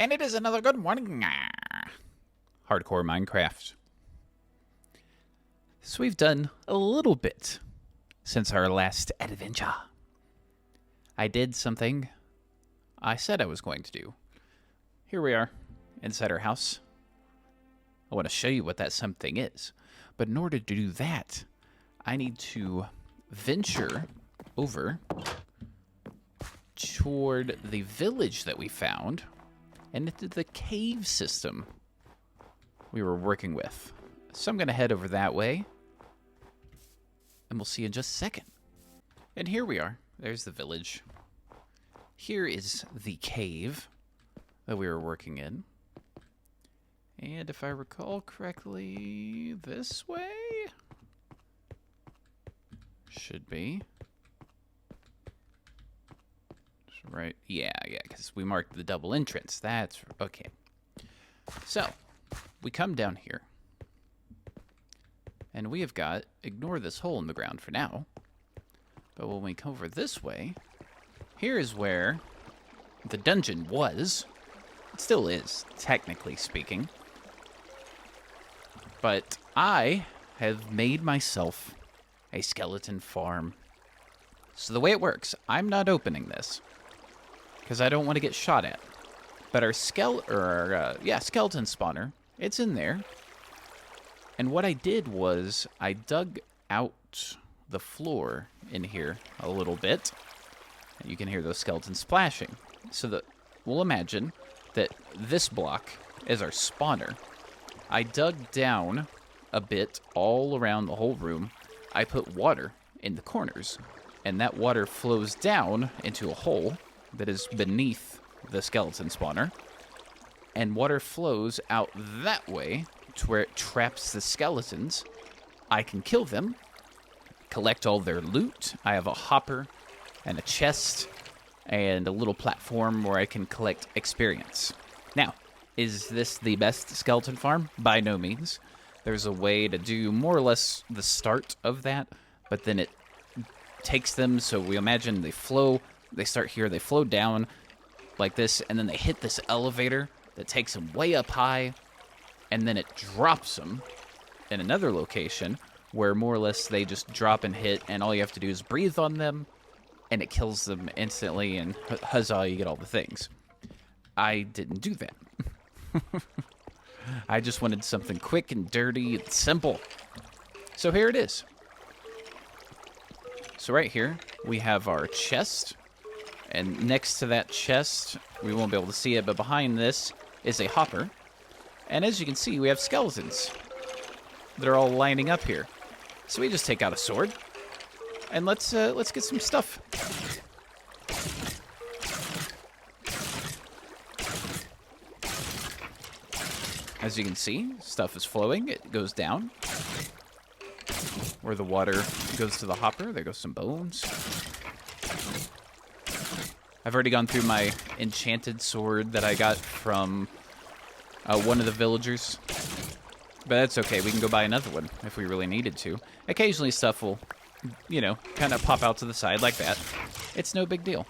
And it is another good morning. Hardcore Minecraft. So we've done a little bit since our last adventure. I did something I said I was going to do. Here we are, inside our house. I want to show you what that something is. But in order to do that, I need to venture over toward the village that we found and into the cave system we were working with. So I'm going to head over that way, and we'll see you in just a second. And here we are. There's the village. Here is the cave that we were working in. And if I recall correctly, this way? Should be. Right? Yeah, because we marked the double entrance. That's okay. So, we come down here. And we have got, ignore this hole in the ground for now. But when we come over this way, here is where the dungeon was. It still is, technically speaking. But I have made myself a skeleton farm. So the way it works, I'm not opening this because I don't want to get shot at. But our skeleton spawner, it's in there. And what I did was I dug out the floor in here a little bit. And you can hear those skeletons splashing. So that we'll imagine that this block is our spawner. I dug down a bit all around the whole room. I put water in the corners, and that water flows down into a hole that is beneath the skeleton spawner, and water flows out that way to where it traps the skeletons. I can kill them, collect all their loot. I have a hopper and a chest and a little platform where I can collect experience. Now, is this the best skeleton farm? By no means. There's a way to do more or less the start of that, but then it takes them, so we imagine they flow, they start here, they flow down like this, and then they hit this elevator that takes them way up high, and then it drops them in another location where more or less they just drop and hit, and all you have to do is breathe on them, and it kills them instantly, and huzzah, you get all the things. I didn't do that. I just wanted something quick and dirty and simple. So here it is. So right here, we have our chest. And next to that chest, we won't be able to see it, but behind this is a hopper. And as you can see, we have skeletons. They're all lining up here. So we just take out a sword. And let's get some stuff. As you can see, stuff is flowing. It goes down. Where the water goes to the hopper, there goes some bones. I've already gone through my enchanted sword that I got from one of the villagers. But that's okay. We can go buy another one if we really needed to. Occasionally stuff will, kind of pop out to the side like that. It's no big deal.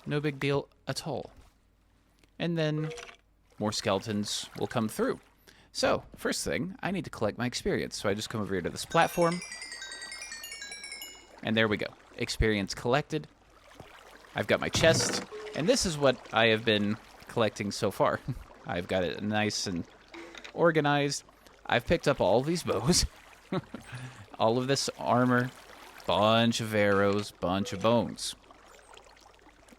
No big deal at all. And then more skeletons will come through. So, first thing, I need to collect my experience. So I just come over here to this platform. And there we go. Experience collected. I've got my chest. And this is what I have been collecting so far. I've got it nice and organized. I've picked up all these bows. All of this armor. Bunch of arrows. Bunch of bones.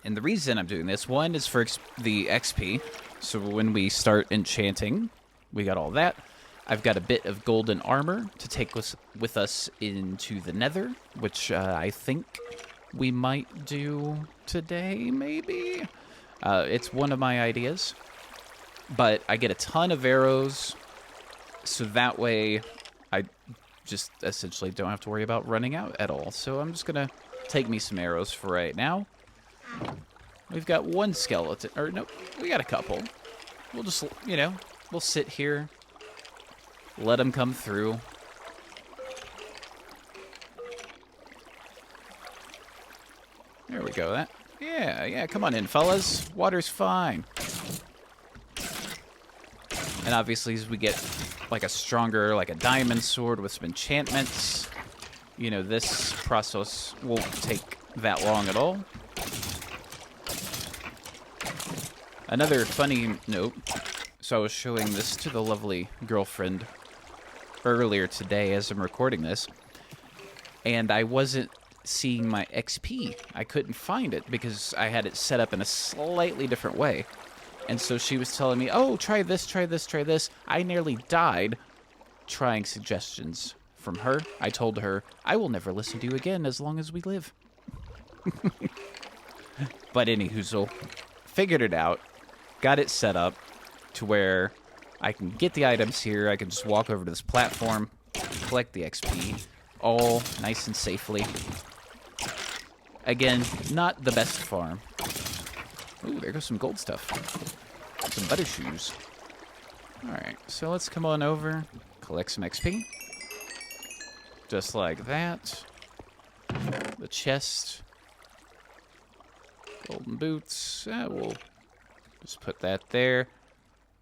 And the reason I'm doing this, one is for the XP. So when we start enchanting, we got all that. I've got a bit of golden armor to take with us into the nether, which I think we might do today, maybe? It's one of my ideas. But I get a ton of arrows, so that way I just essentially don't have to worry about running out at all. So I'm just going to take me some arrows for right now. We've got one skeleton, or no, we got a couple. We'll just, we'll sit here, let them come through. There we go. Yeah, come on in, fellas. Water's fine. And obviously, as we get like a stronger, like a diamond sword with some enchantments, you know, this process won't take that long at all. Another funny note, so I was showing this to the lovely girlfriend earlier today as I'm recording this, and I wasn't seeing my XP. I couldn't find it because I had it set up in a slightly different way. And so she was telling me, oh, try this, try this, try this. I nearly died trying suggestions from her. I told her, I will never listen to you again as long as we live. But anyhoozle, figured it out, got it set up to where I can get the items here. I can just walk over to this platform, collect the XP, all nice and safely. Again, not the best farm. Ooh, there goes some gold stuff. Some butter shoes. Alright, so let's come on over, collect some XP. Just like that. The chest. Golden boots. We'll just put that there.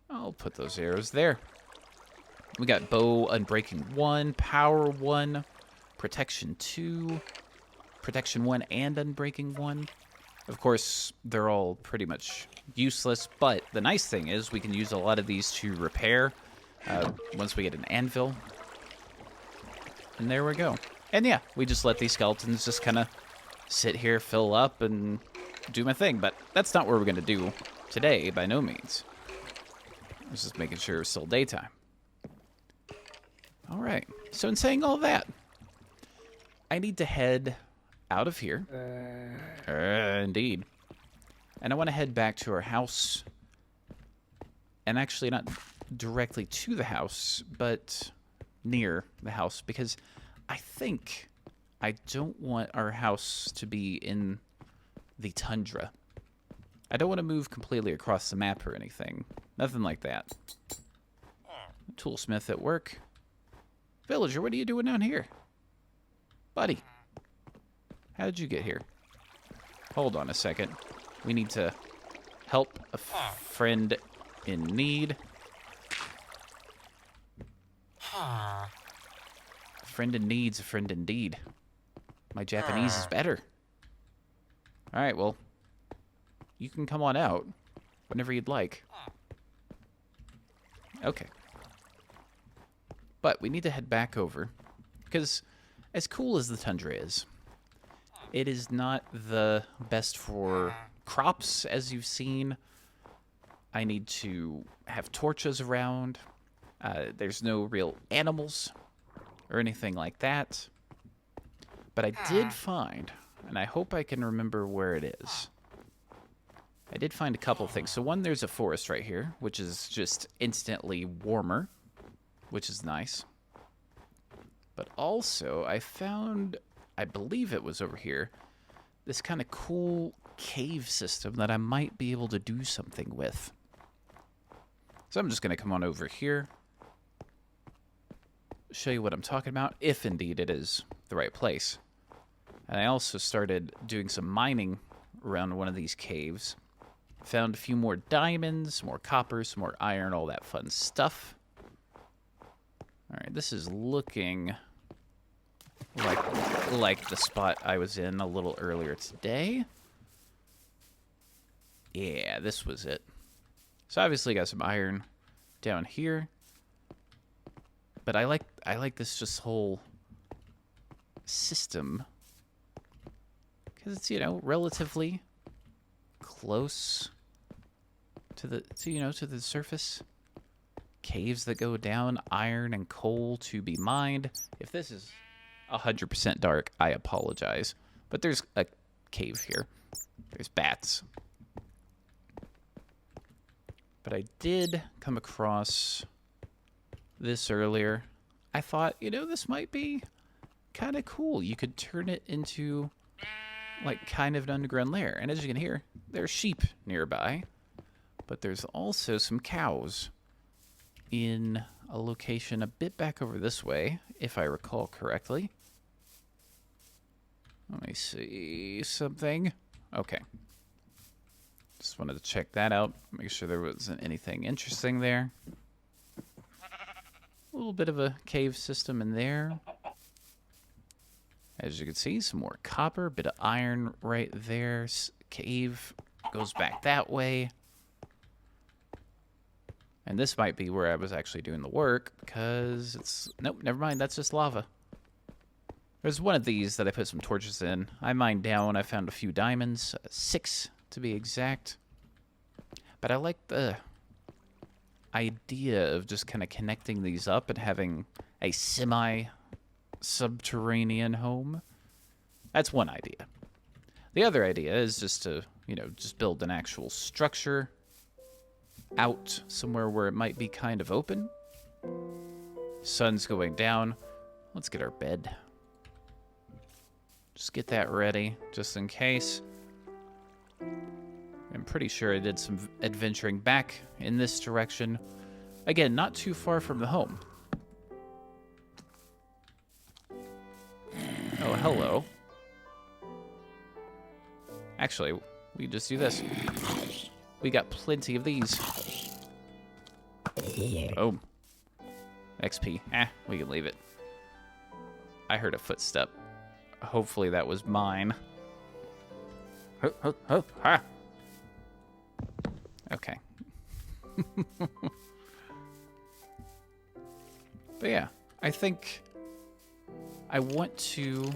I'll put those arrows there. We got bow unbreaking 1, power 1, protection 2, protection 1 and unbreaking 1. Of course, they're all pretty much useless, but the nice thing is we can use a lot of these to repair once we get an anvil. And there we go. And yeah, we just let these skeletons just kind of sit here, fill up, and do my thing. But that's not what we're going to do today, by no means. I was just making sure it's still daytime. All right. So in saying all that, I need to head out of here. Indeed. And I want to head back to our house. And actually not directly to the house, but near the house. Because I think I don't want our house to be in the tundra. I don't want to move completely across the map or anything. Nothing like that. Toolsmith at work. Villager, what are you doing down here? Buddy. How did you get here? Hold on a second. We need to help a friend in need. A friend in need's a friend indeed. My Japanese is better. Alright, well, you can come on out whenever you'd like. Okay. But we need to head back over, because as cool as the tundra is, it is not the best for crops, as you've seen. I need to have torches around. There's no real animals or anything like that. But I did find, and I hope I can remember where it is. I did find a couple things. So one, there's a forest right here, which is just instantly warmer, which is nice. But also, I found, I believe it was over here, this kind of cool cave system that I might be able to do something with. So I'm just going to come on over here, show you what I'm talking about, if indeed it is the right place. And I also started doing some mining around one of these caves. Found a few more diamonds, more copper, some more iron, all that fun stuff. Alright, this is looking like the spot I was in a little earlier today. Yeah, this was it. So obviously got some iron down here. But I like this just whole system, because it's, you know, relatively close to the to the surface. Caves that go down, iron and coal to be mined. If this is 100% dark, I apologize. But there's a cave here. There's bats. But I did come across this earlier. I thought, you know, this might be kind of cool. You could turn it into like kind of an underground lair. And as you can hear, there's sheep nearby. But there's also some cows in a location a bit back over this way, if I recall correctly. Let me see something. Okay. Just wanted to check that out, make sure there wasn't anything interesting there. A little bit of a cave system in there. As you can see, some more copper, bit of iron right there. Cave goes back that way. And this might be where I was actually doing the work, because it's... Nope, never mind, that's just lava. There's one of these that I put some torches in. I mined down, I found a few diamonds, 6 to be exact. But I like the idea of just kind of connecting these up and having a semi-subterranean home. That's one idea. The other idea is just to, you know, just build an actual structure out somewhere where it might be kind of open. Sun's going down. Let's get our bed. Just get that ready, just in case. I'm pretty sure I did some adventuring back in this direction. Again, not too far from the home. Oh, hello. Actually, we can just do this. We got plenty of these. Oh. XP. We can leave it. I heard a footstep. Hopefully that was mine. Okay. But yeah, I think I want to...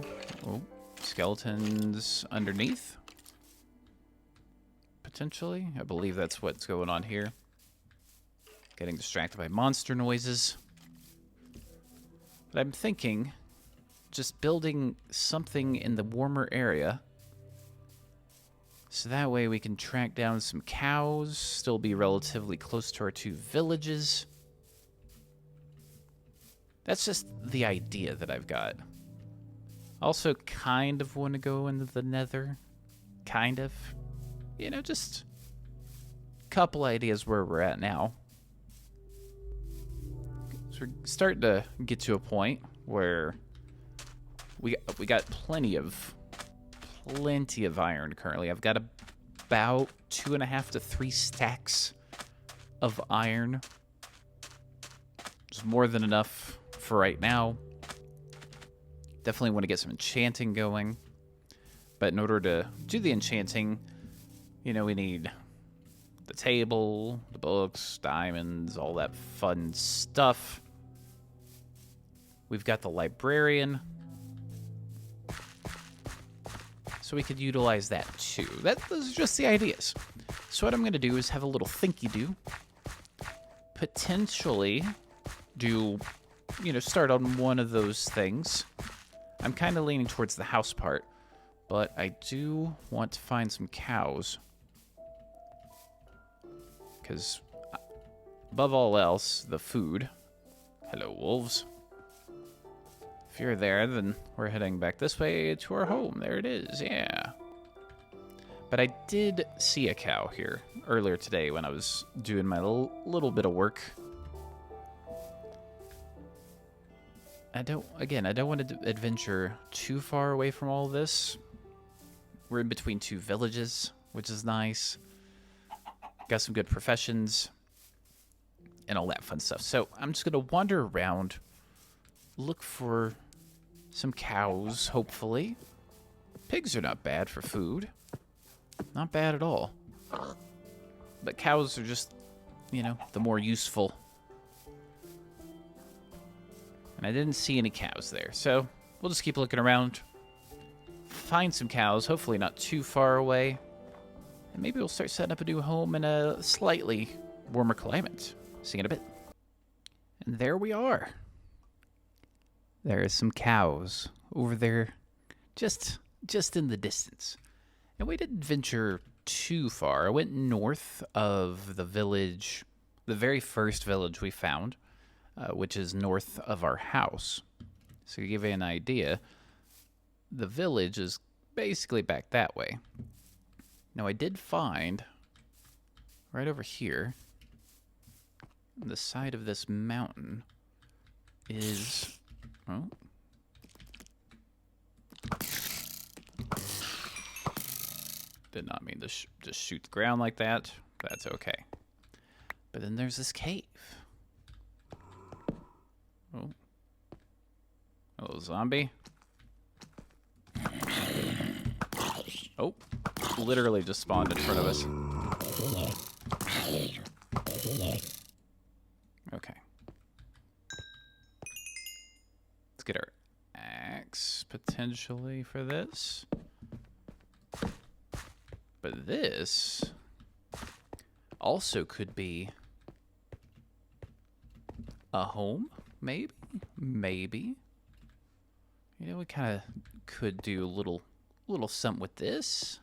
Oh, skeletons underneath? Potentially? I believe that's what's going on here. Getting distracted by monster noises. But I'm thinking... just building something in the warmer area. So that way we can track down some cows, still be relatively close to our 2 villages. That's just the idea that I've got. Also kind of want to go into the nether. Kind of. You know, just a couple ideas where we're at now. So we're starting to get to a point where we got plenty of iron currently. I've got about 2.5 to 3 stacks of iron. It's more than enough for right now. Definitely want to get some enchanting going. But in order to do the enchanting, you know, we need the table, the books, diamonds, all that fun stuff. We've got the librarian. So we could utilize that too. Those are just the ideas. So what I'm going to do is have a little thinky-do. Potentially do, you know, start on one of those things. I'm kind of leaning towards the house part, but I do want to find some cows. Because above all else, the food. Hello, wolves. If you're there, then we're heading back this way to our home. There it is, yeah. But I did see a cow here earlier today when I was doing my little bit of work. I don't want to adventure too far away from all this. We're in between 2 villages, which is nice. Got some good professions and all that fun stuff. So I'm just going to wander around, look for some cows, hopefully. Pigs are not bad for food. Not bad at all. But cows are just, you know, the more useful. And I didn't see any cows there, so we'll just keep looking around. Find some cows, hopefully not too far away. And maybe we'll start setting up a new home in a slightly warmer climate. See you in a bit. And there we are. There are some cows over there, just in the distance. And we didn't venture too far. I went north of the village, the very first village we found, which is north of our house. So to give you an idea, the village is basically back that way. Now I did find, right over here, on the side of this mountain, is... Oh. Did not mean to just shoot the ground like that. That's okay. But then there's this cave. Oh. Hello, zombie. Oh. Literally just spawned in front of us. Okay. Let's get our axe potentially for this. But this also could be a home, maybe? Maybe. You know, we kind of could do a little something with this.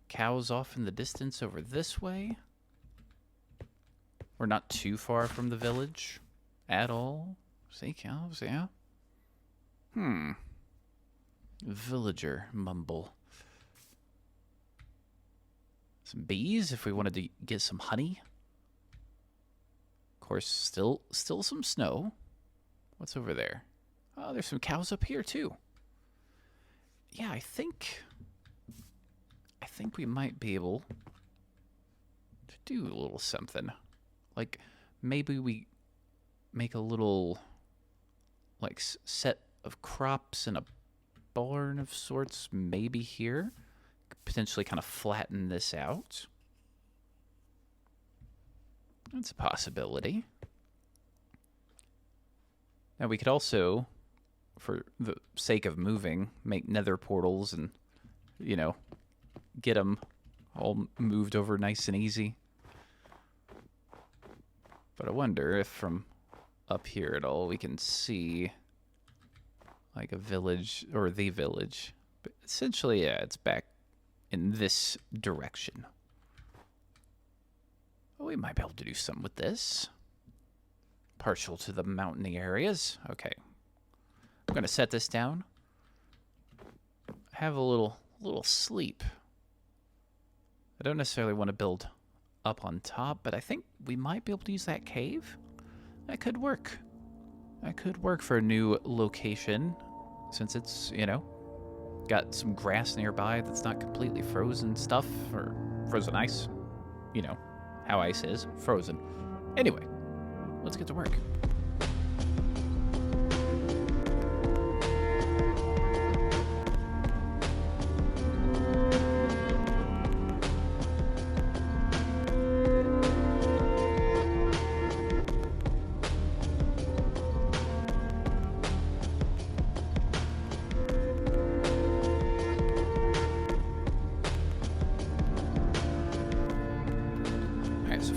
Cows off in the distance over this way. We're not too far from the village at all. See cows, yeah. Villager mumble. Some bees if we wanted to get some honey. Of course, still some snow. What's over there? Oh, there's some cows up here too. Yeah, I think we might be able to do a little something. Like maybe we make a little like set of crops in a barn of sorts, maybe here. Potentially kind of flatten this out. That's a possibility. Now we could also, for the sake of moving, make nether portals and, you know, get them all moved over nice and easy. But I wonder if from up here at all we can see like a village or the village. But essentially, yeah, it's back in this direction. Well, we might be able to do something with this. Partial to the mountainy areas. Okay. I'm going to set this down. Have a little sleep. I don't necessarily want to build up on top, but I think we might be able to use that cave. That could work. That could work for a new location, since it's, you know, got some grass nearby that's not completely frozen stuff, or frozen ice. You know how ice is, frozen. Anyway, let's get to work.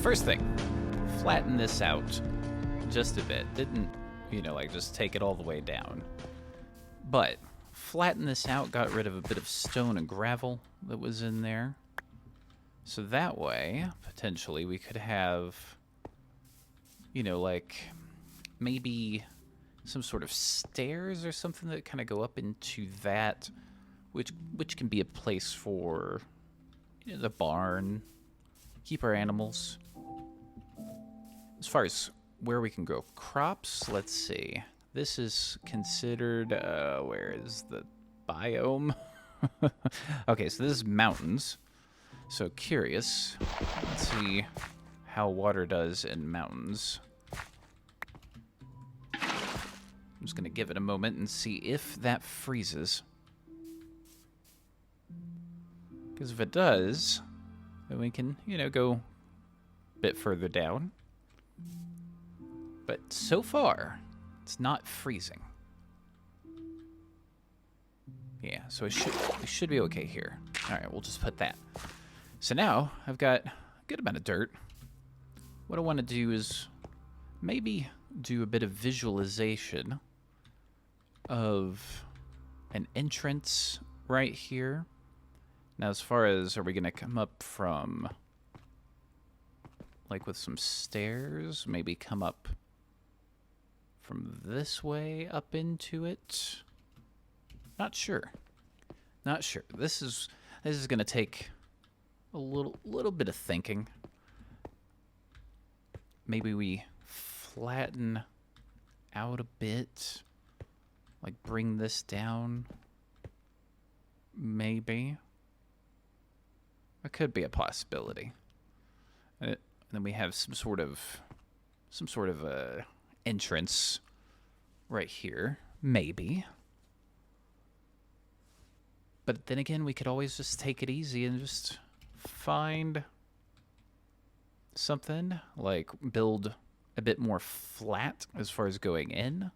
First thing, flatten this out just a bit. Didn't, you know, like just take it all the way down. But flatten this out, got rid of a bit of stone and gravel that was in there. So that way, potentially, we could have, you know, like maybe some sort of stairs or something that kind of go up into that, which can be a place for, you know, the barn, keep our animals. As far as where we can grow crops, let's see. This is considered, where is the biome? Okay, so this is mountains. So curious. Let's see how water does in mountains. I'm just going to give it a moment and see if that freezes. Because if it does, then we can, you know, go a bit further down. But so far, it's not freezing. Yeah, so we should be okay here. All right, we'll just put that. So now I've got a good amount of dirt. What I want to do is maybe do a bit of visualization of an entrance right here. Now, as far as, are we going to come up from, like with some stairs, maybe come up from this way up into it? Not sure. Not sure. This is going to take a little bit of thinking. Maybe we flatten out a bit, like bring this down. Maybe. That could be a possibility. And then we have some sort of entrance right here, maybe. But then again, we could always just take it easy and just find something, like build a bit more flat as far as going in.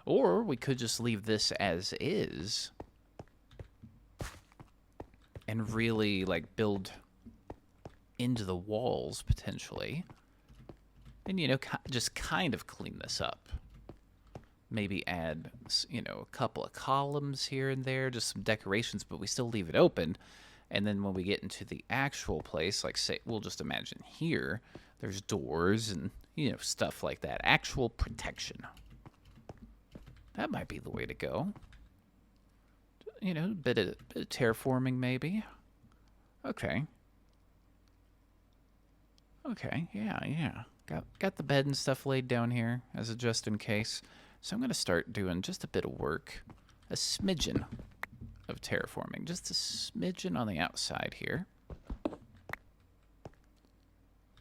Or we could just leave this as is and really like build into the walls potentially. And, you know, just kind of clean this up. Maybe add, you know, a couple of columns here and there, just some decorations, but we still leave it open. And then when we get into the actual place, like say, we'll just imagine here, there's doors and, you know, stuff like that. Actual protection. That might be the way to go. You know, a bit of terraforming maybe. Okay. Okay, yeah. Got the bed and stuff laid down here as a just in case. So I'm going to start doing just a bit of work. A smidgen of terraforming. Just a smidgen on the outside here.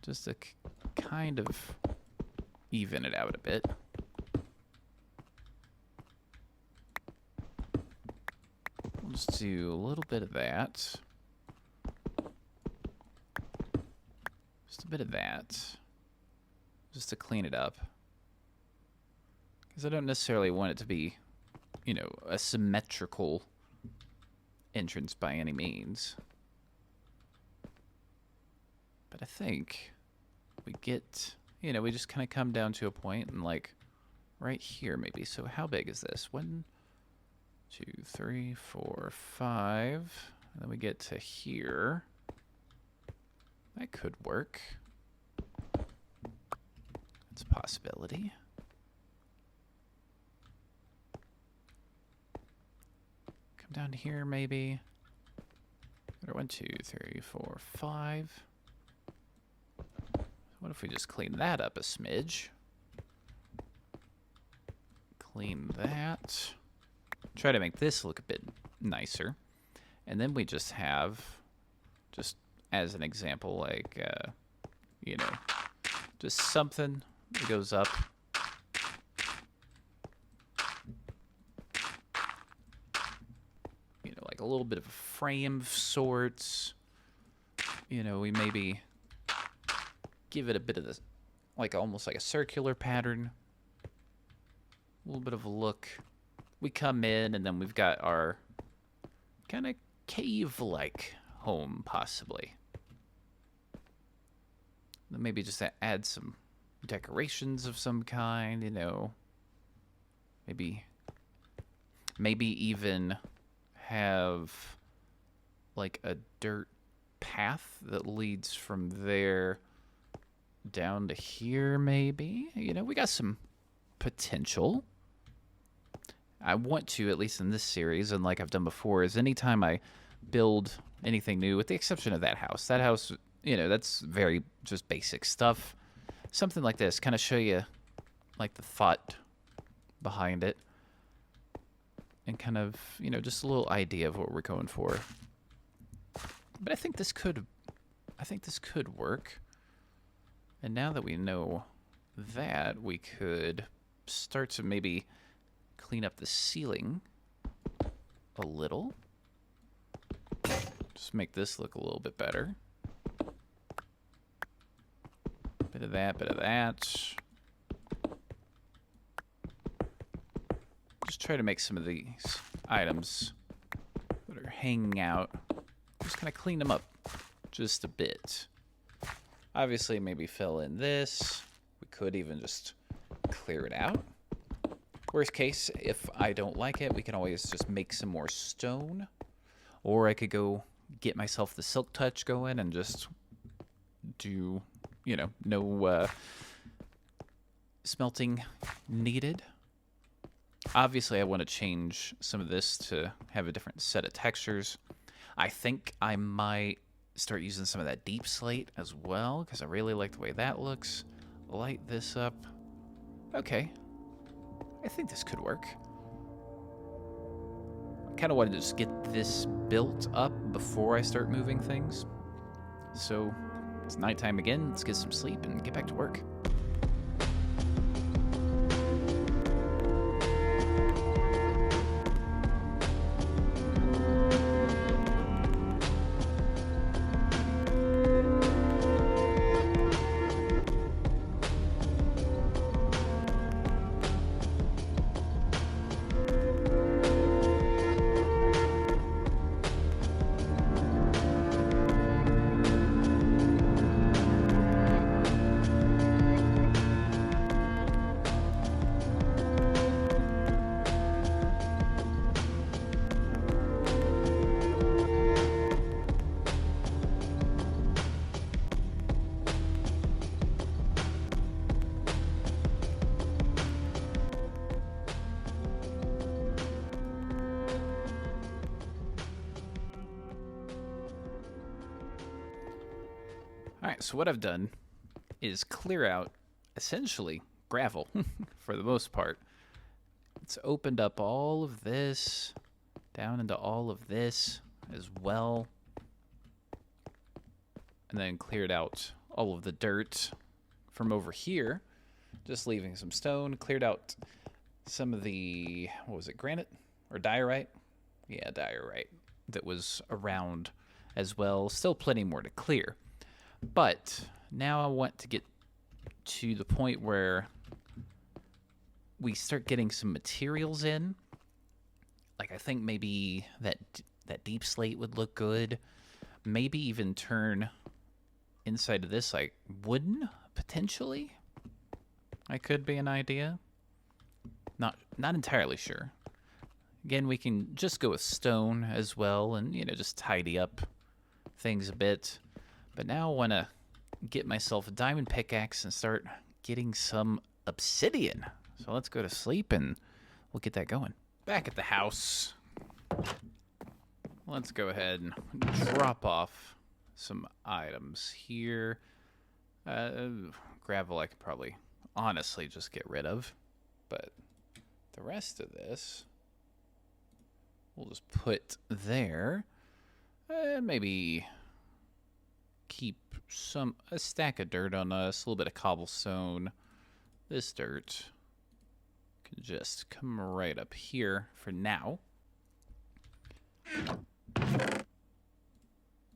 Just to kind of even it out a bit. We'll just do a little bit of that. Just a bit of that. Just to clean it up. Because I don't necessarily want it to be, you know, a symmetrical entrance by any means. But I think we get, you know, we just kind of come down to a point and like right here maybe. So how big is this? 1, 2, 3, 4, 5. And then we get to here. That could work. It's a possibility. Come down to here maybe. 1, 2, 3, 4, 5. What if we just clean that up a smidge? Clean that. Try to make this look a bit nicer. And then we just have, just as an example, like, you know, just something that goes up. You know, like a little bit of a frame of sorts. You know, we maybe give it a bit of this, like almost like a circular pattern. A little bit of a look. We come in and then we've got our kind of cave-like home, possibly. Then maybe just add some decorations of some kind, you know. Maybe even have like a dirt path that leads from there down to here, maybe. You know, we got some potential. I want to, at least in this series, and like I've done before, is anytime I build anything new, with the exception of that house, you know, that's very just basic stuff. Something like this, kind of show you like the thought behind it. And kind of, you know, just a little idea of what we're going for. But I think this could work. And now that we know that, we could start to maybe clean up the ceiling a little. Just make this look a little bit better. Bit of that, bit of that. Just try to make some of these items that are hanging out, just kind of clean them up just a bit. Obviously, maybe fill in this. We could even just clear it out. Worst case, if I don't like it, we can always just make some more stone. Or I could go get myself the silk touch going and just do, you know, no smelting needed. Obviously, I want to change some of this to have a different set of textures. I think I might start using some of that deep slate as well, because I really like the way that looks. Light this up. Okay. I think this could work. kind of wanted to just get this built up before I start moving things. So it's nighttime again. Let's get some sleep and get back to work. Alright, so what I've done is clear out, essentially, gravel, for the most part. It's opened up all of this, down into all of this as well. And then cleared out all of the dirt from over here, just leaving some stone. Cleared out some of the, what was it, granite? Or diorite? Yeah, diorite that was around as well. Still plenty more to clear. But now I want to get to the point where we start getting some materials in. Like, I think maybe that deep slate would look good. Maybe even turn inside of this like wooden, potentially. That could be an idea. Not entirely sure. Again, we can just go with stone as well and, you know, just tidy up things a bit. But now I want to get myself a diamond pickaxe and start getting some obsidian. So let's go to sleep and we'll get that going. Back at the house. Let's go ahead and drop off some items here. Gravel I could probably honestly just get rid of. But the rest of this we'll just put there. Maybe keep a stack of dirt on us, a little bit of cobblestone. This dirt can just come right up here for now.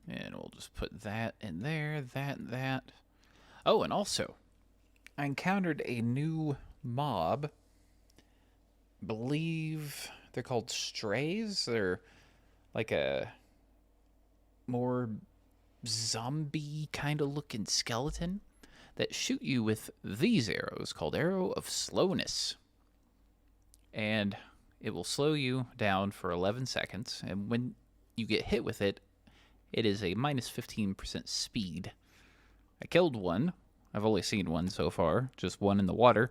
And we'll just put that in there, that and that. Oh, and also, I encountered a new mob. Believe they're called strays. They're like a more zombie kind of looking skeleton that shoot you with these arrows called Arrow of Slowness. And it will slow you down for 11 seconds. And when you get hit with it, it is a minus 15% speed. I killed one. I've only seen one so far, just one in the water.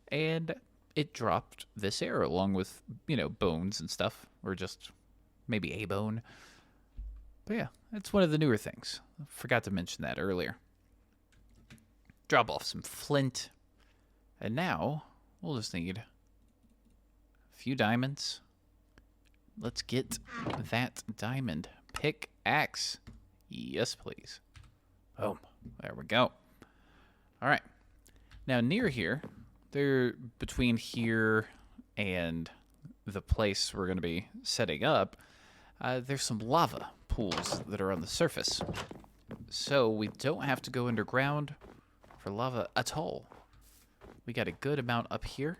And it dropped this arrow along with, you know, bones and stuff, or just maybe a bone. But yeah, it's one of the newer things. I forgot to mention that earlier. Drop off some flint. And now, we'll just need a few diamonds. Let's get that diamond pickaxe. Yes, please. Boom. There we go. All right. Now, near here, between here and the place we're going to be setting up, there's some lava pools that are on the surface. So we don't have to go underground for lava at all. We got a good amount up here.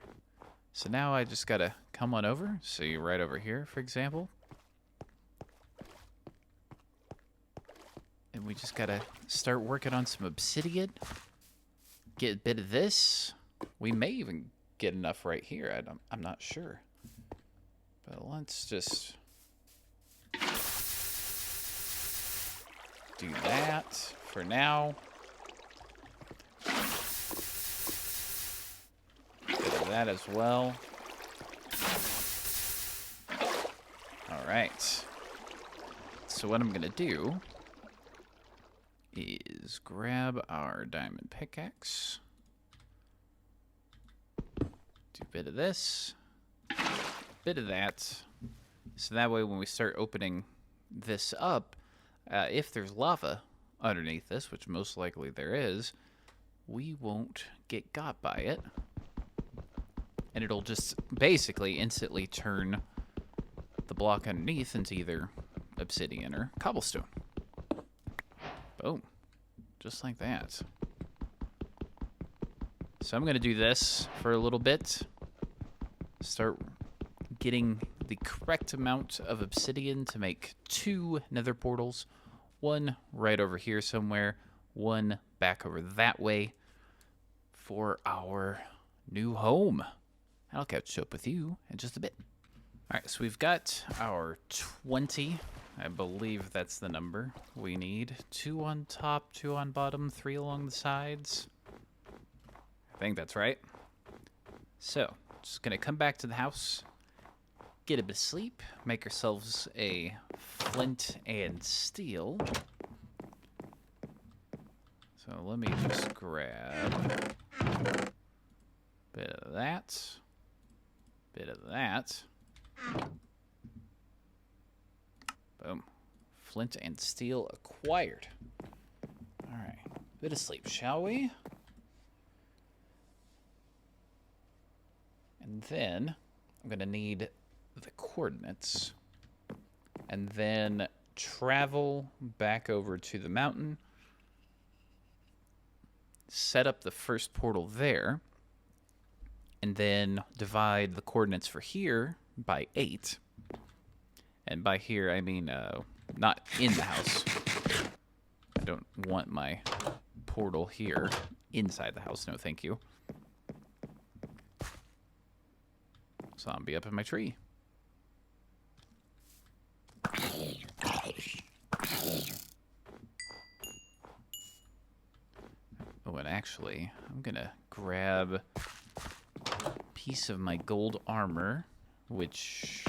So now I just gotta come on over. So you're right over here, for example. And we just gotta start working on some obsidian. Get a bit of this. We may even get enough right here. I'm not sure. But let's just do that for now. Bit of that as well. All right. So what I'm gonna do is grab our diamond pickaxe. Do a bit of this, bit of that, So that way when we start opening this up, if there's lava underneath this, which most likely there is, we won't get got by it. And it'll just basically instantly turn the block underneath into either obsidian or cobblestone. Boom. Just like that. So I'm going to do this for a little bit. Start getting the correct amount of obsidian to make 2 nether portals. One right over here somewhere. One back over that way for our new home. I'll catch up with you in just a bit. All right, so we've got our 20. I believe that's the number we need. 2 on top, 2 on bottom, 3 along the sides. I think that's right. So, just gonna come back to the house, get a bit of sleep, make ourselves a flint and steel. So let me just grab a bit of that, bit of that. Boom. Flint and steel acquired. All right. Bit of sleep, shall we? And then I'm going to need the coordinates. And then travel back over to the mountain. Set up the first portal there. And then divide the coordinates for here by 8. And by here, I mean not in the house. I don't want my portal here inside the house. No, thank you. Zombie up in my tree. Oh, and actually, I'm going to grab a piece of my gold armor, which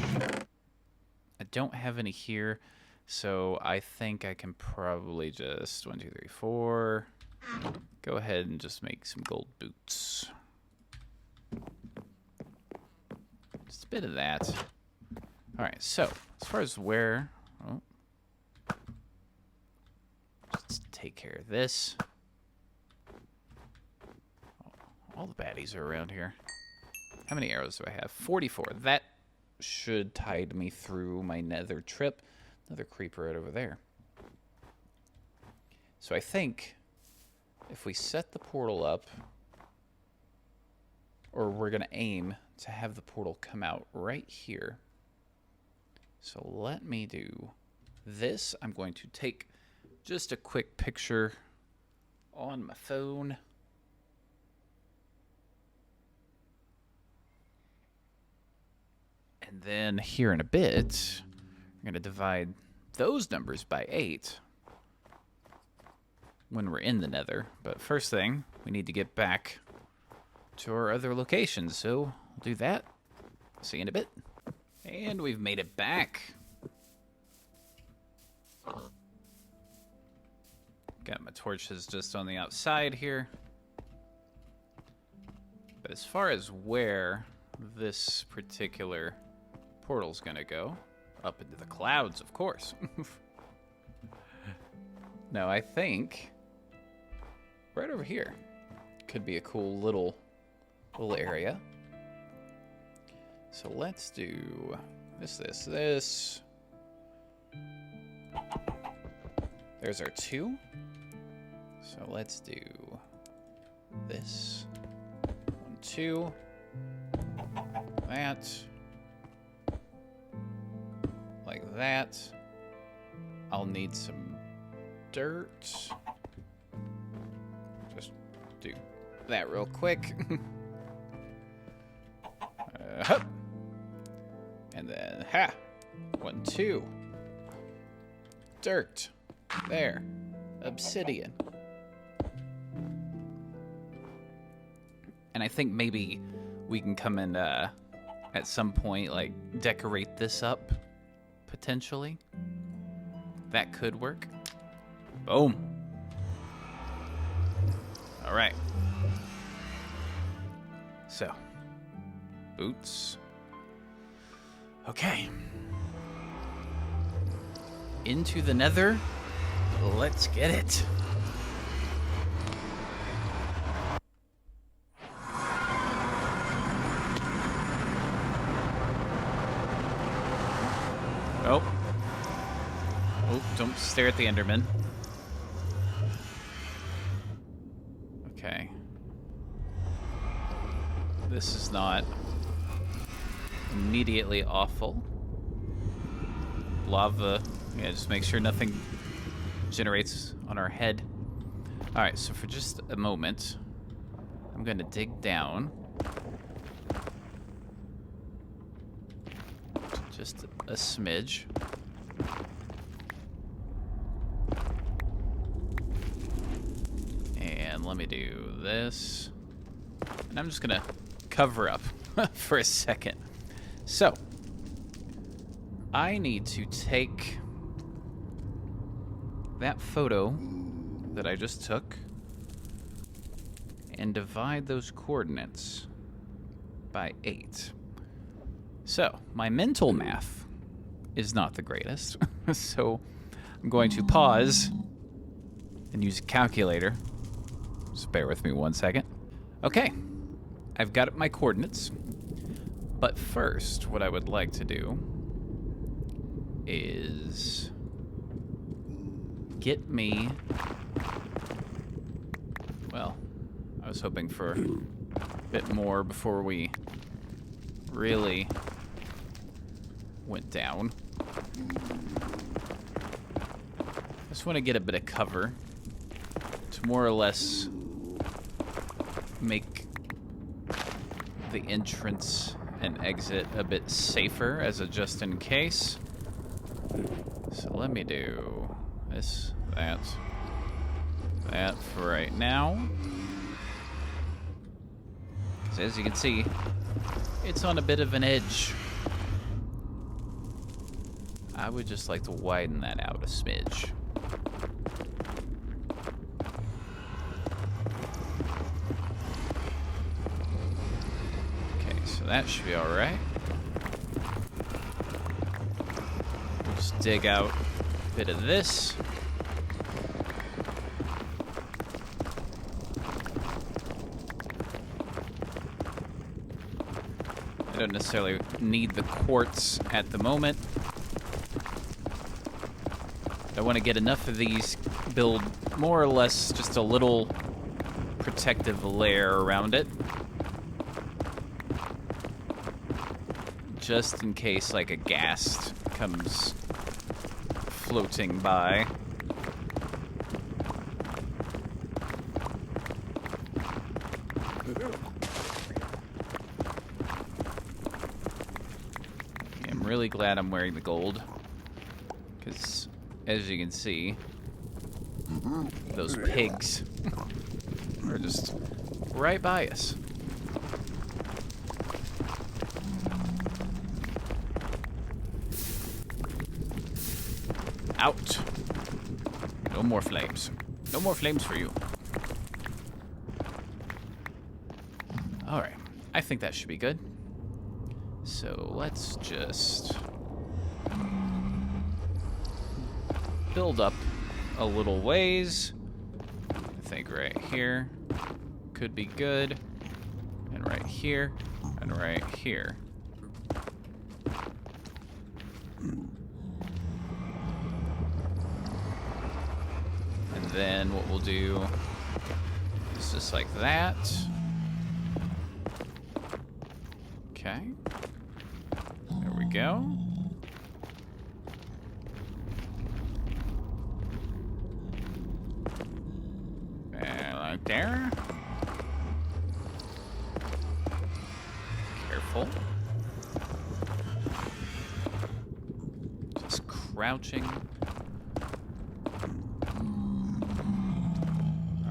I don't have any here, so I think I can probably just 1, 2, 3, 4. Go ahead and just make some gold boots. Just a bit of that. All right, so as far as where, let's take care of this. All the baddies are around here. How many arrows do I have? 44. That should tide me through my nether trip. Another creeper right over there. So I think if we set the portal up, or we're going to aim to have the portal come out right here. So let me do this. I'm going to take just a quick picture on my phone. And then here in a bit, I'm going to divide those numbers by 8 when we're in the nether. But first thing, we need to get back to our other locations. So we'll do that. See you in a bit. And we've made it back. Got my torches just on the outside here. But as far as where this particular portal's gonna go, up into the clouds, of course. No, I think right over here could be a cool little area. So let's do this. There's our 2. So let's do this. 1, 2. That. Like that. I'll need some dirt. Just do that real quick. And then, 1, 2. Dirt. There. Obsidian. And I think maybe we can come and, at some point, like, decorate this up, potentially. That could work. Boom. All right. So, boots. Okay. into the nether. Let's get it. Oh. Oh, don't stare at the Enderman. Okay. This is not immediately awful. Lava. Yeah, just make sure nothing generates on our head. Alright, so for just a moment, I'm going to dig down. Just a smidge. And let me do this. And I'm just going to cover up for a second. So, I need to take that photo that I just took and divide those coordinates by 8. So, my mental math is not the greatest. So, I'm going to pause and use a calculator. Just bear with me one second. Okay, I've got my coordinates. But first, what I would like to do is get me... Well, I was hoping for a bit more before we really went down. I just want to get a bit of cover to more or less make the entrance and exit a bit safer as a just in case. So let me do this, that for right now. Because as you can see, it's on a bit of an edge. I would just like to widen that out a smidge. Okay, so that should be alright. We'll just dig out a bit of this. I don't necessarily need the quartz at the moment. I want to get enough of these, build more or less just a little protective layer around it. Just in case, like, a ghast comes floating by. I'm really glad I'm wearing the gold, because as you can see, those pigs are just right by us. Out. No more flames. No more flames for you. Alright. I think that should be good. So let's just build up a little ways. I think right here could be good. And right here. And right here. And then what we'll do is just like that. Okay. There we go. And like there. Careful. Just crouching.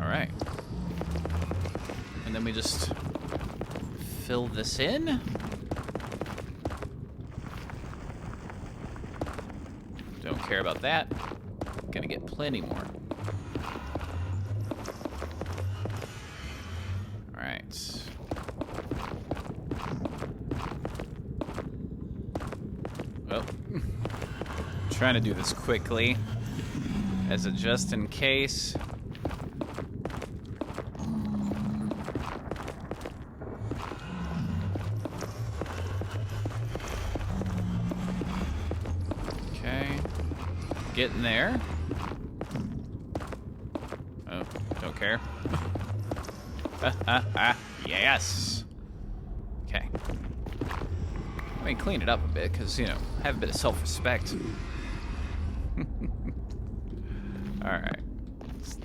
Alright. And then we just fill this in. Don't care about that. Gonna get plenty more. Alright. trying to do this quickly, as a just in case. Okay. Getting there. Oh, don't care. Yes! Okay. I mean, clean it up a bit, because, you know, have a bit of self-respect. Alright. Let's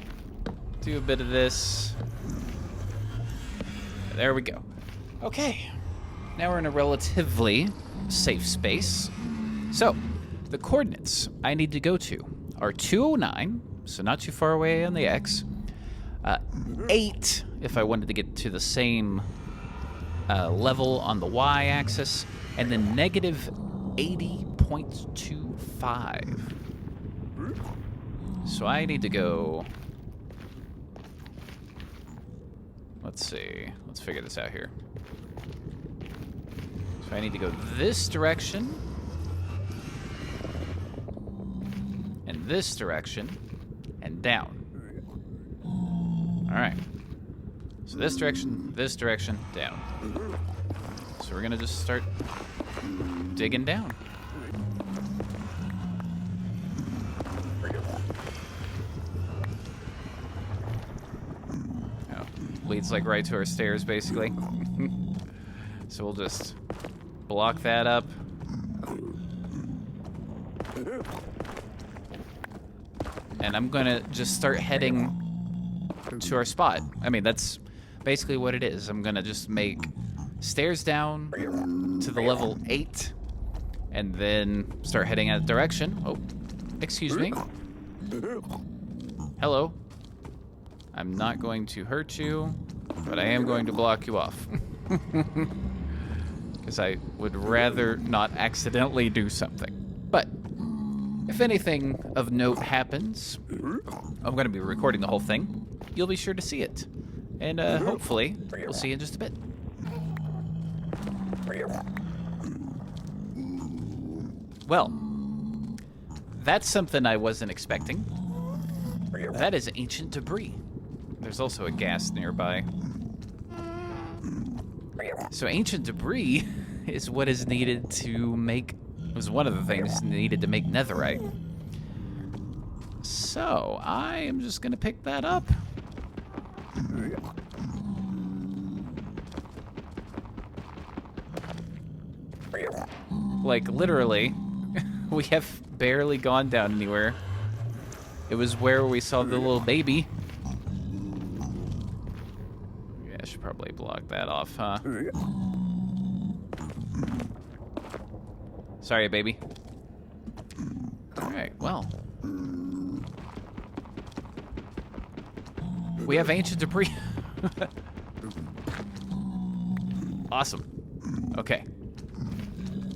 do a bit of this. There we go. Okay. Now we're in a relatively safe space. So, the coordinates I need to go to are 209, so not too far away on the X. 8 if I wanted to get to the same level on the Y-axis, and then negative 80.25. So I need to go... Let's see. Let's figure this out here. So I need to go this direction, and this direction, and down. Alright. So this direction, down. So we're gonna just start digging down. Oh, leads like right to our stairs, basically. So we'll just block that up. And I'm gonna just start heading to our spot. I mean, that's basically what it is. I'm gonna just make stairs down to the level 8 and then start heading that direction. Oh, excuse me. Hello. I'm not going to hurt you, but I am going to block you off. Because I would rather not accidentally do something. But if anything of note happens, I'm going to be recording the whole thing. You'll be sure to see it. And hopefully, we'll see you in just a bit. Well, that's something I wasn't expecting. That is ancient debris. There's also a ghast nearby. So ancient debris is what is needed to make... was one of the things needed to make netherite. So, I am just going to pick that up. Like, literally, we have barely gone down anywhere. It was where we saw the little baby. Yeah, I should probably block that off, huh? Sorry, baby. Alright, well. We have ancient debris. Awesome. Okay.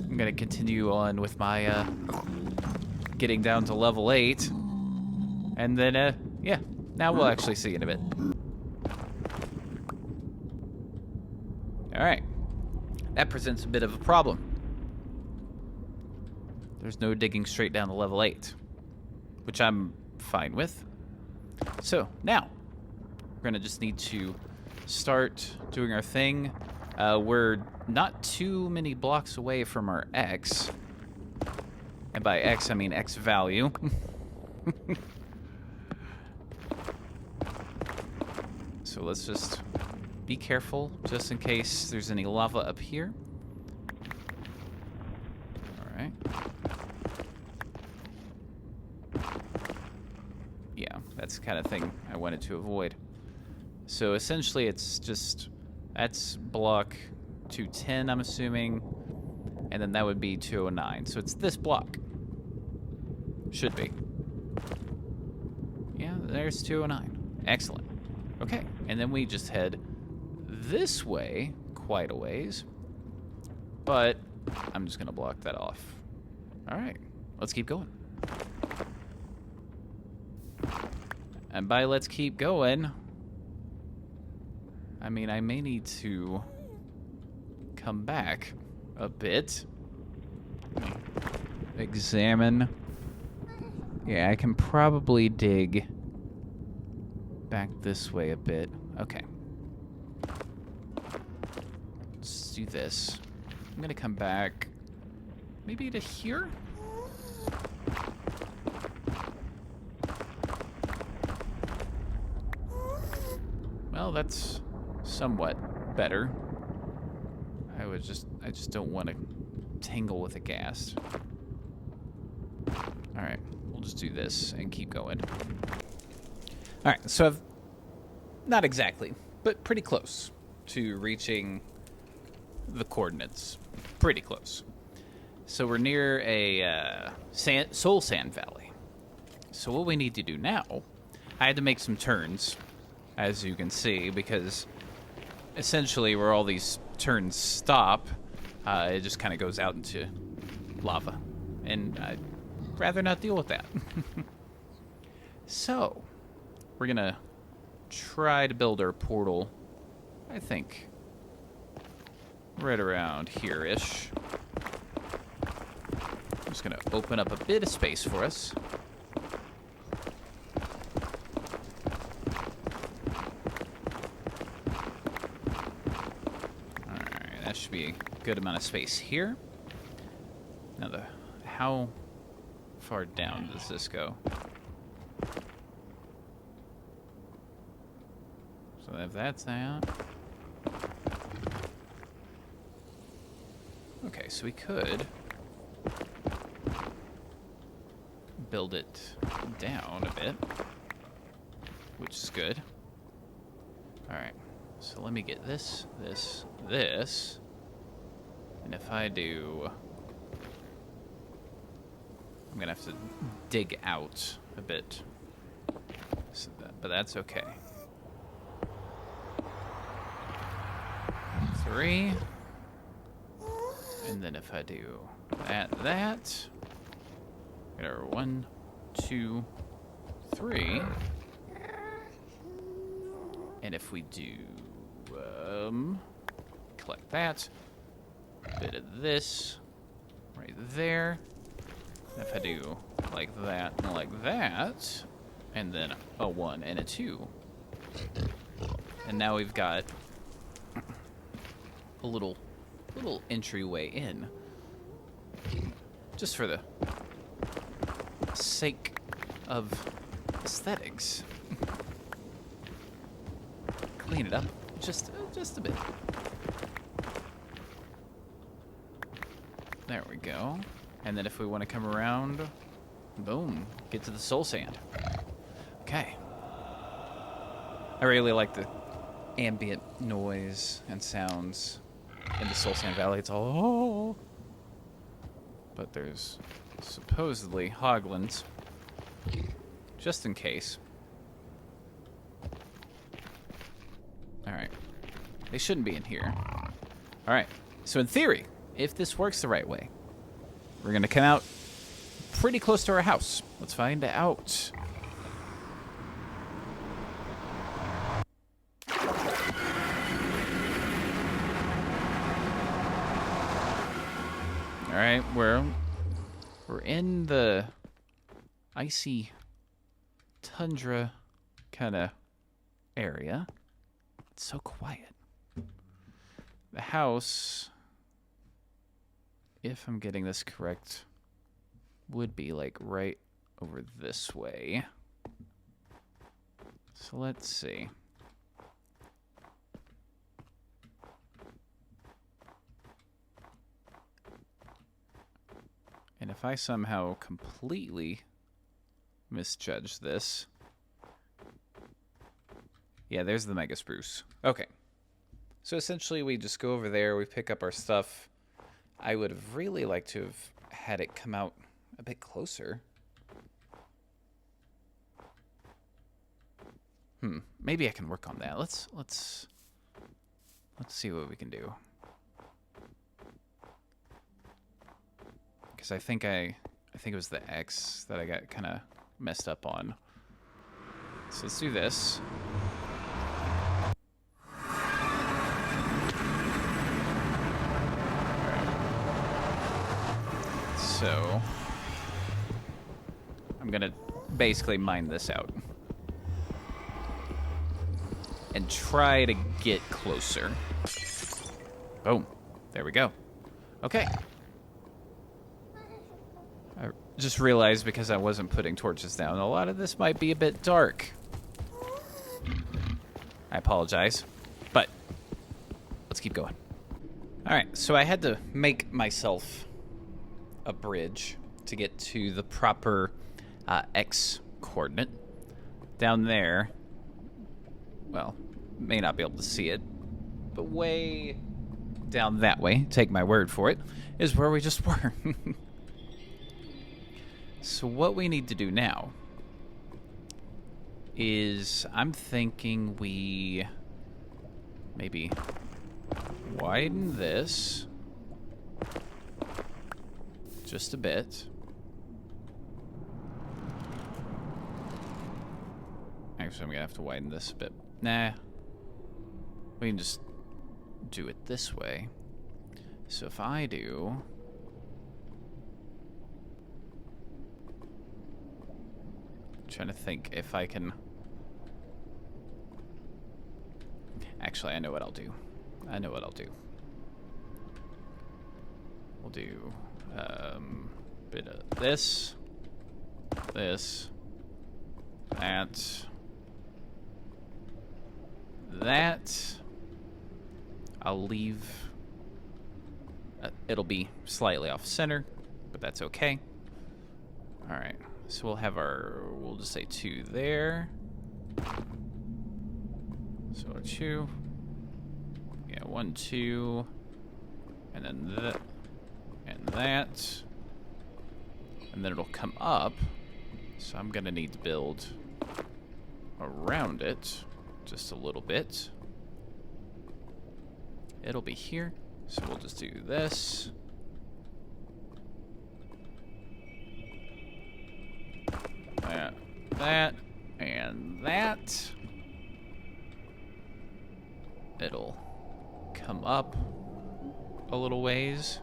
I'm gonna continue on with my, getting down to level 8. And then, yeah. Now we'll actually see in a bit. Alright. That presents a bit of a problem. There's no digging straight down to level 8. Which I'm fine with. So, now. We're gonna just need to start doing our thing. We're not too many blocks away from our X. And by X, I mean X value. So let's just be careful, just in case there's any lava up here. Alright. Yeah, that's the kind of thing I wanted to avoid. So essentially it's just, that's block 210, I'm assuming, and then that would be 209. So it's this block. Should be. Yeah, there's 209. Excellent. Okay, and then we just head this way quite a ways, but I'm just gonna block that off. All right, let's keep going. And by let's keep going, I mean, I may need to come back a bit. Examine Yeah, I can probably dig back this way a bit. Okay. Let's do this. I'm gonna come back maybe to here? Well, that's somewhat better. I just don't want to tangle with a ghast. Alright, we'll just do this and keep going. Alright, so I've not exactly, but pretty close to reaching the coordinates. Pretty close. So we're near a soul sand valley. So what we need to do now, I had to make some turns, as you can see, because essentially where all these turns stop, it just kind of goes out into lava. And I'd rather not deal with that. So, we're going to try to build our portal, I think, right around here-ish. I'm just going to open up a bit of space for us. Alright, that should be a good amount of space here. Now, how far down does this go? So if that's that. Okay, so we could build it down a bit, which is good. Alright, so let me get this. And if I do, I'm gonna have to dig out a bit. So but that's okay. 3. And then if I do that, get our 1, 2, 3. And if we do, collect that, a bit of this, right there. If I do like that and like that, and then a 1 and a 2. And now we've got a little entryway in. Just for the sake of aesthetics. Clean it up just a bit. There we go. And then if we want to come around, boom, get to the soul sand. Okay. I really like the ambient noise and sounds in the Soul Sand Valley. It's all, but there's supposedly hoglins, just in case. Alright. They shouldn't be in here. Alright. So in theory, if this works the right way, we're going to come out pretty close to our house. Let's find out. Alright, we're in the icy tundra kind of area. It's so quiet. The house, if I'm getting this correct, would be like right over this way. So let's see. And if I somehow completely misjudge this... Yeah, there's the mega spruce. Okay. So essentially we just go over there, we pick up our stuff. I would have really liked to have had it come out a bit closer. Maybe I can work on that. Let's see what we can do. Because I think it was the X that I got kind of messed up on. So let's do this. So I'm I'm gonna basically mine this out. And try to get closer. Boom. There we go. Okay. I just realized because I wasn't putting torches down, a lot of this might be a bit dark. I apologize. But let's keep going. Alright, so I had to make myself a bridge to get to the proper X coordinate. Down there, well, may not be able to see it, but way down that way, take my word for it, is where we just were. So what we need to do now is, I'm thinking we maybe widen this just a bit. Actually, I'm gonna have to widen this a bit. Nah, we can just do it this way. So if I do, I'm trying to think if I can. Actually, I know what I'll do. We'll do bit of this, that. I'll leave. It'll be slightly off center, but that's okay. All right, so we'll have we'll just say 2 there. So 2. Yeah, 1, 2, and then that, and that, and then it'll come up. So I'm gonna need to build around it just a little bit. It'll be here, so we'll just do this. That, and that. It'll come up a little ways.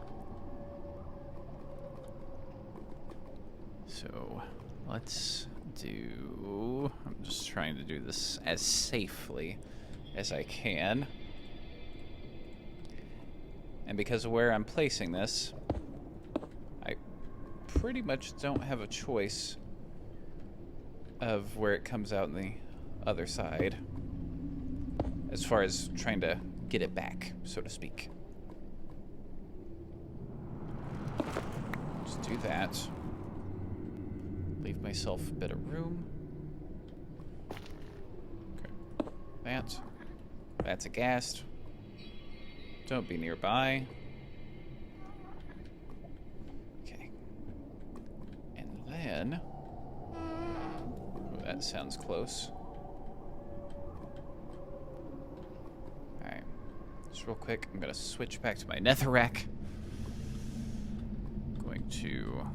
So let's do, I'm just trying to do this as safely as I can. And because of where I'm placing this, I pretty much don't have a choice of where it comes out on the other side, as far as trying to get it back, so to speak. Just do that. Leave myself a bit of room. Okay. That's a ghast. Don't be nearby. Okay. And then, oh, that sounds close. Alright. Just real quick, I'm gonna switch back to my netherrack. Going to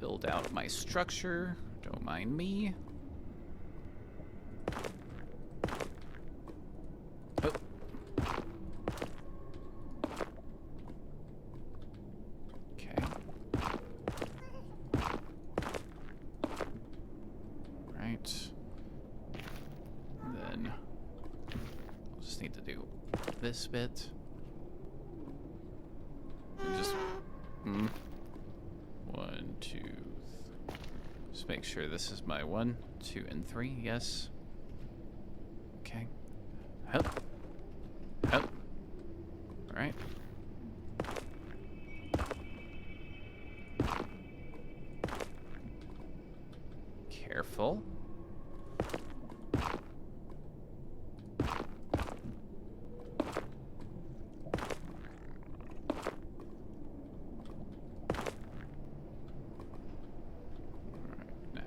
build out my structure. Don't mind me. Oh. Okay. Right. And then I'll just need to do this bit. And just 1, 2. Just make sure this is my 1, 2, and 3. Yes. Okay. Help. Help. All right. Careful.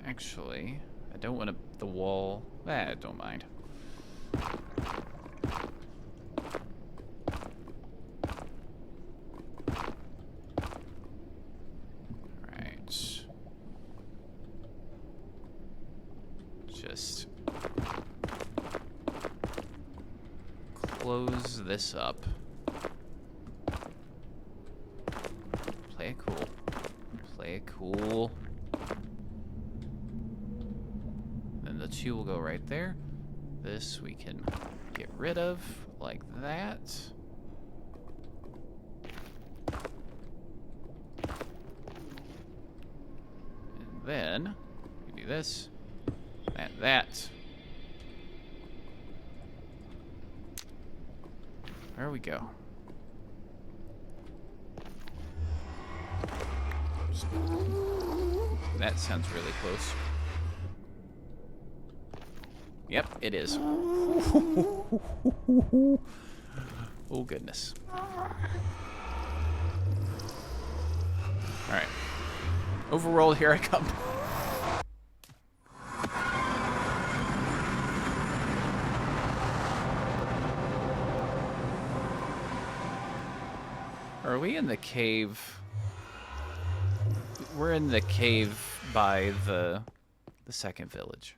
Actually, I don't want the wall. I don't mind. Right. Just close this up. two will go right there. This we can get rid of like that. And then we do this and that. There we go. That sounds really close. Yep, it is. Oh, goodness. Alright. Overroll, here I come. Are we in the cave? We're in the cave by the second village.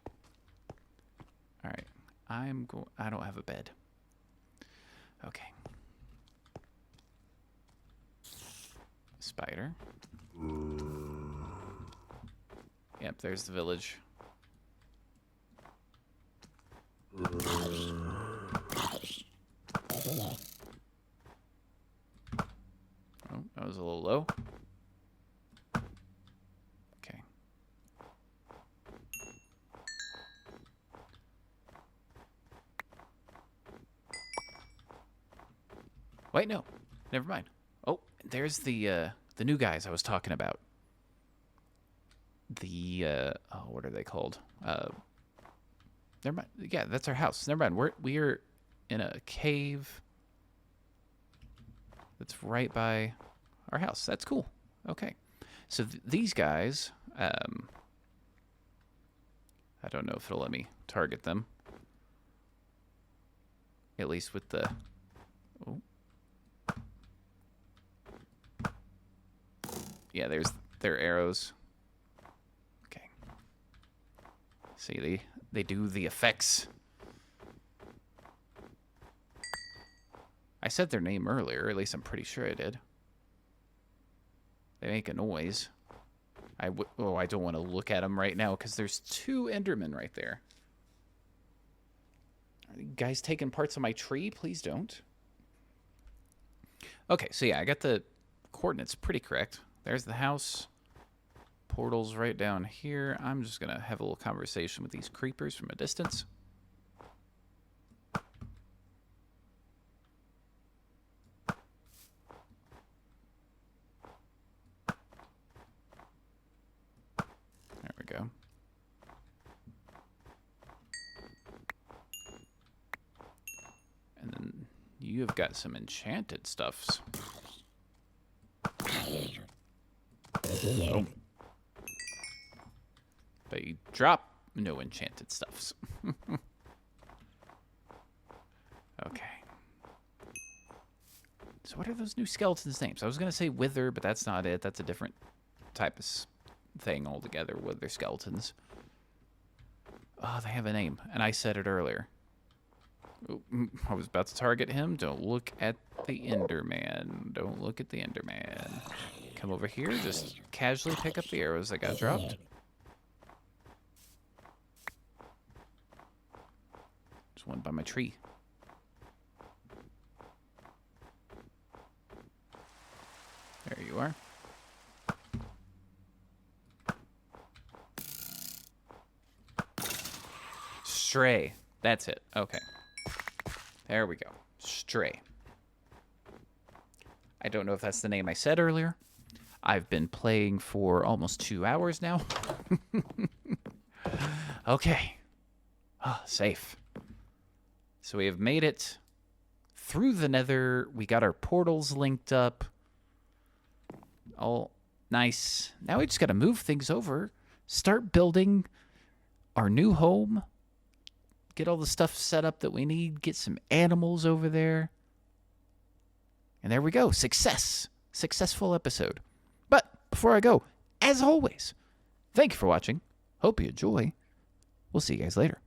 All right, I don't have a bed. Okay. Spider. Yep, there's the village. Oh, that was a little low. Okay. Wait, no. Never mind. Oh, there's the new guys I was talking about. The oh, what are they called? Never mind. Yeah, that's our house. Never mind. We're in a cave that's right by our house. That's cool. Okay. So these guys, I don't know if it'll let me target them. At least with the... Oh. Yeah, there's their arrows. Okay. See, they do the effects. I said their name earlier, at least I'm pretty sure I did. They make a noise. I don't want to look at them right now because there's two Endermen right there. Are you guys taking parts of my tree? Please don't. Okay, so yeah, I got the coordinates pretty correct. There's the house. Portal's right down here. I'm just going to have a little conversation with these creepers from a distance. There we go. And then you've got some enchanted stuffs. Oh. But you drop no enchanted stuffs. Okay. So what are those new skeletons' names? I was going to say Wither, but that's not it. That's a different type of thing altogether, Wither skeletons. Oh, they have a name, and I said it earlier. I was about to target him. Don't look at the Enderman. Don't look at the Enderman. Come over here. Just casually pick up the arrows that got dropped. There's one by my tree. There you are. Stray. That's it. Okay. There we go. Stray. I don't know if that's the name I said earlier. I've been playing for almost 2 hours now. Okay. Ah, safe. So we have made it through the Nether. We got our portals linked up. All nice. Now we just got to move things over. Start building our new home. Get all the stuff set up that we need. Get some animals over there. And there we go. Success. Successful episode. But before I go, as always, thank you for watching. Hope you enjoy. We'll see you guys later.